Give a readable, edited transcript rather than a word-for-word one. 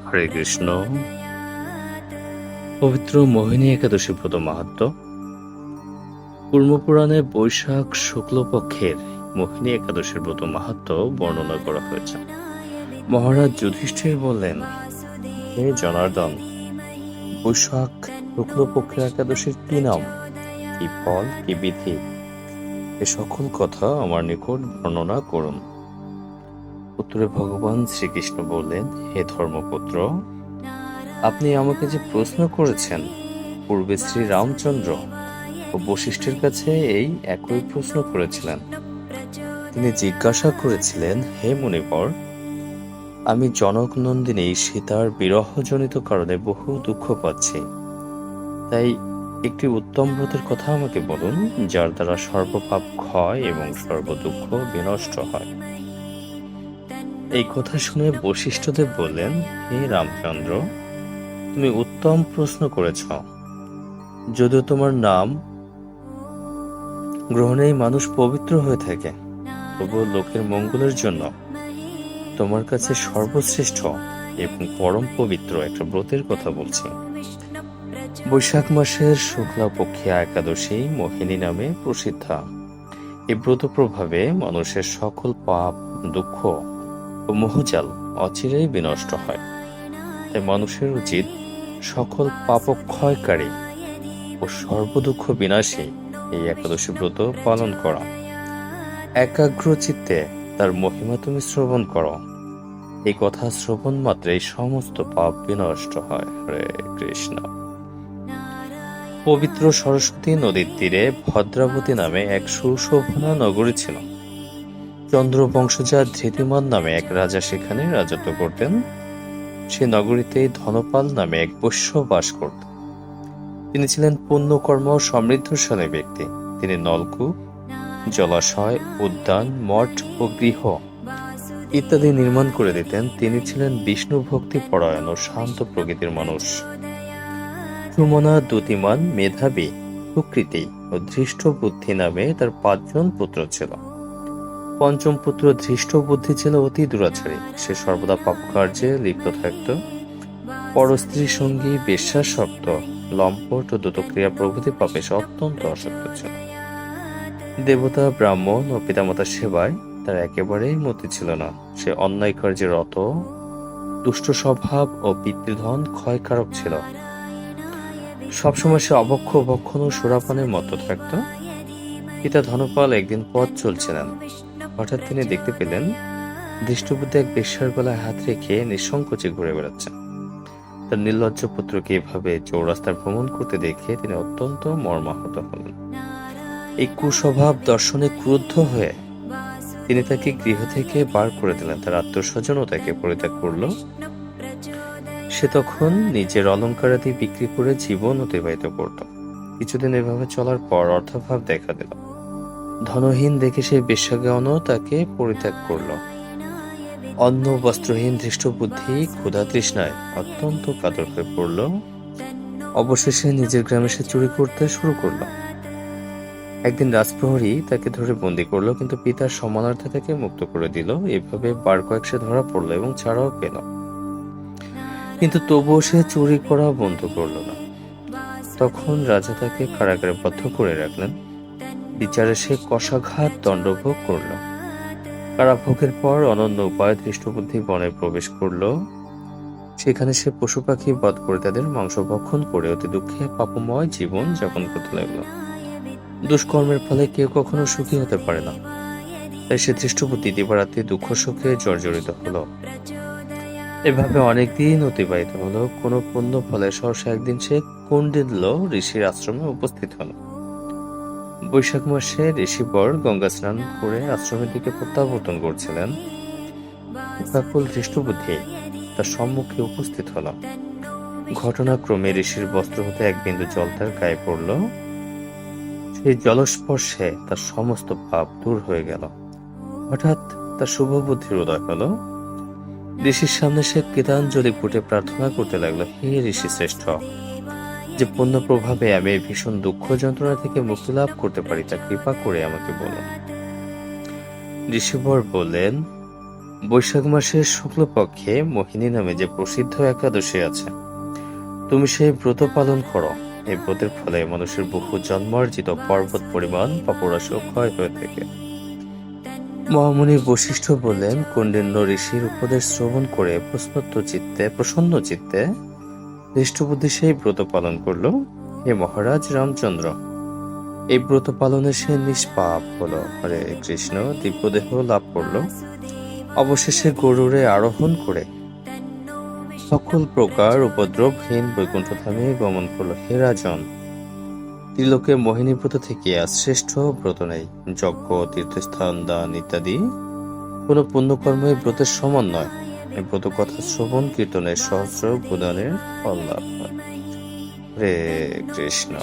হরে কৃষ্ণ। পবিত্র মোহিনী একাদশী ব্রত মাহাত্ম্য। কুর্মপুরাণে বৈশাখ শুক্লপক্ষের মোহিনী একাদশীর ব্রত মাহাত্ম্য বর্ণনা করা হয়েছে। মহারাজ যুধিষ্ঠির বললেন, হে জনার্দন, বৈশাখ শুক্লপক্ষের একাদশীর কি নাম, কি ফল, কি বিধি, এ সকল কথা আমার নিকট বর্ণনা করুন। উত্তরে ভগবান শ্রীকৃষ্ণ বললেন, হে ধর্মপুত্র, আপনি আমাকে যে প্রশ্ন করেছেন, পূর্বে শ্রী রামচন্দ্র ও বশিষ্ঠের কাছে এই একই প্রশ্ন করেছিলেন। তিনি জিজ্ঞাসা করেছিলেন, হে মুনিবর, আমি জনক নন্দিনী সীতার বিরহজনিত কারণে বহু দুঃখ পাচ্ছি, তাই একটি উত্তম ব্রতের কথা আমাকে বলুন, যার দ্বারা সর্বপাপ ক্ষয় এবং সর্বদুঃখ বিনষ্ট হয়। এই কথা শুনে বশিষ্ঠদেব বললেন, হে রামচন্দ্র, তুমি উত্তম প্রশ্ন করেছ। যদিও তোমার নাম গ্রহণেই মানুষ পবিত্র হয়ে থাকে, তবুও লোকের মঙ্গলের জন্য তোমার কাছে সর্বশ্রেষ্ঠ এবং পরম পবিত্র একটা ব্রতের কথা বলছি। বৈশাখ মাসের শুক্লাপক্ষিয়া একাদশী মোহিনী নামে প্রসিদ্ধা। এই ব্রত প্রভাবে মানুষের সকল পাপ, দুঃখ ও মোহজাল অচিরেই বিনষ্ট হয়। তাই মানুষের উচিত সকল পাপক্ষয়কারী ও সর্বদুঃখ বিনাশী এই একাদশী ব্রত পালন করা। একাগ্র চিত্তে তার মহিমা তুমি শ্রবণ করো। এই কথা শ্রবণ মাত্রেই সমস্ত পাপ বিনষ্ট হয়। হরে কৃষ্ণ। পবিত্র সরস্বতী নদীর তীরে ভদ্রাবতী নামে এক সুশোভনা নগরী ছিল। চন্দ্রবংশজা ধৃতিমান নামে এক রাজা সেখানে রাজত্ব করতেন। সে নগরীতে ধনপাল নামে এক বৈশ্য বাস করতেন। তিনি ছিলেন পুণ্যকর্ম সমৃদ্ধশালী ব্যক্তি। তিনি নলকূপ, জলাশয়, উদ্যান, মঠ ও গৃহ ইত্যাদি নির্মাণ করে দিতেন। তিনি ছিলেন বিষ্ণু ভক্তি পরায়ণ ও শান্ত প্রকৃতির মানুষ। সুমনা, দ্যুতিমান, মেধাবী, সুকৃতি ও ধৃষ্ট বুদ্ধি নামে তার 5 জন পুত্র ছিল। পঞ্চম পুত্র ধৃষ্ট বুদ্ধি ছিল অতি দুরাচারী। সে সর্বদা পাপ কার্যে লিপ্ত থাকত। পরস্ত্রী সঙ্গী, বেশ্যাসক্ত, লম্পট ও দ্রুতক্রিয়া প্রভৃতি পাপে সে অত্যন্ত আসক্ত ছিল। দেবতা, ব্রাহ্মণ ও পিতামাতার সেবায় তার একেবারেই মতি ছিল না। সে অন্যায় কার্যে রত, দুষ্ট স্বভাব ও পিতৃধন ক্ষয়কারক ছিল। সবসময় সে অবক্ষ, ভক্ষণ ও সুরাপানে মত্ত থাকত। পিতা ধনপাল একদিন পথ চলছিলেন। হঠাৎ তিনি দেখতে পেলেন ধৃষ্টবুদ্ধি এক বেশ্যার গলায় হাত রেখে নিঃসংকোচে ঘুরে বেড়াচ্ছে। তার নির্লজ্জ পুত্রকে এভাবে চৌরাস্তার ভ্রমণ করতে দেখে তিনি অত্যন্ত মর্মাহত হলেন। এই কুস্বভাব দর্শনে ক্রুদ্ধ হয়ে তিনি তাকে গৃহ থেকে বার করে দিলেন। তার আত্মস্বজনও তাকে পরিত্যাগ করল। সে তখন নিজের অলঙ্কারাদি বিক্রি করে জীবন অতিবাহিত করত। কিছুদিন এভাবে চলার পর অর্থাভাব দেখা দিল। ধনহীন দেখে সেই বেশ্যাগণও তাকে পরিত্যাগ করল। অন্ন বস্ত্রহীন ধৃষ্টবুদ্ধি ক্ষুধা তৃষ্ণায় অত্যন্ত কাতর হয়ে পড়ল। অবশেষে নিজের গ্রামে সে চুরি করতে শুরু করল। একদিন রাজপ্রহরী তাকে ধরে বন্দি করলো, কিন্তু পিতার সম্মানার্থে তাকে মুক্ত করে দিল। এভাবে বার কয়েক সে ধরা পড়লো এবং ছাড়াও পেল, কিন্তু তবুও সে চুরি করা বন্ধ করল না। তখন রাজা তাকে কারাগারে বদ্ধ করে রাখলেন। বিচারে সে কষাঘাত দণ্ডভোগ করল। কারাভোগের পর অনন্য উপায়ে ধৃষ্টবুদ্ধি বনে প্রবেশ করল। সেখানে সে পশু পাখি বধ করে তাদের মাংস ভক্ষণ করে অতি দুঃখে পাপময় জীবন যাপন করতে লাগলো। দুষ্কর্মের ফলে কেউ কখনো সুখী হতে পারে না, তাই সে ধৃষ্টবুদ্ধি দিবারাত্রি দুঃখ সুখে জর্জরিত হলো। এভাবে অনেকদিন অতিবাহিত হলো। কোনো পুণ্য ফলে সহসা একদিন সে কুণ্ডিল্য ঋষির আশ্রমে উপস্থিত হল। বৈশাখ মাসে ঋষিবর গঙ্গা স্নান করে আশ্রমের দিকে প্রত্যাবর্তন করছিলেন। ব্যাকুল ধৃষ্টবুদ্ধি তার সম্মুখে উপস্থিত হল। ঘটনাক্রমে ঋষির বস্ত্র হতে এক বিন্দু জল তার গায়ে পড়ল। সেই জলস্পর্শে তার সমস্ত পাপ দূর হয়ে গেল। হঠাৎ তার শুভ বুদ্ধির উদয় হল। ঋষির সামনে সে কৃতাঞ্জলি ফুটে প্রার্থনা করতে লাগলো, হে ঋষি শ্রেষ্ঠ, যে পুণ্য প্রভাবে আমি এই ভীষণ দুঃখ যন্ত্রণা থেকে মুক্তি লাভ করতে পারি তা কৃপা করে আমাকে বলুন। ঋষিবর বললেন, বৈশাখ মাসের শুক্লপক্ষে মোহিনী নামে যে প্রসিদ্ধ একাদশী আছে, তুমি সেই ব্রত পালন করো। এই ব্রতের ফলে মানুষের বহু জন্মার্জিত পর্বত পরিমাণ পাপরাশি ক্ষয় হয়ে থাকে। মহামুনি বশিষ্ঠ বললেন, কৌন্ডিন্য ঋষির উপদেশ শ্রবণ করে প্রসন্ন চিত্তে দৃষ্টবুদ্ধি সেই ব্রত পালন করলো। হে মহারাজ রামচন্দ্র, এই ব্রত পালনে সে নিষ্পাপ হলো। হরে কৃষ্ণ দিব্যদেহ লাভ করলো। অবশেষে গরুড়ে আরোহণ করে সকল প্রকার উপদ্রবহীন বৈকুণ্ঠধামে গমন করল। হে রাজন, ত্রিলোকে মোহিনী ব্রত থেকে আর শ্রেষ্ঠ ব্রত নেই। যজ্ঞ, তীর্থস্থান, দান ইত্যাদি কোনো পুণ্যকর্ম এই ব্রতের সমান নয়। এই ব্রত কথা শ্রবণ কীর্তনের সহস্র গুণানের ফল লাভ হয়। হরে কৃষ্ণ।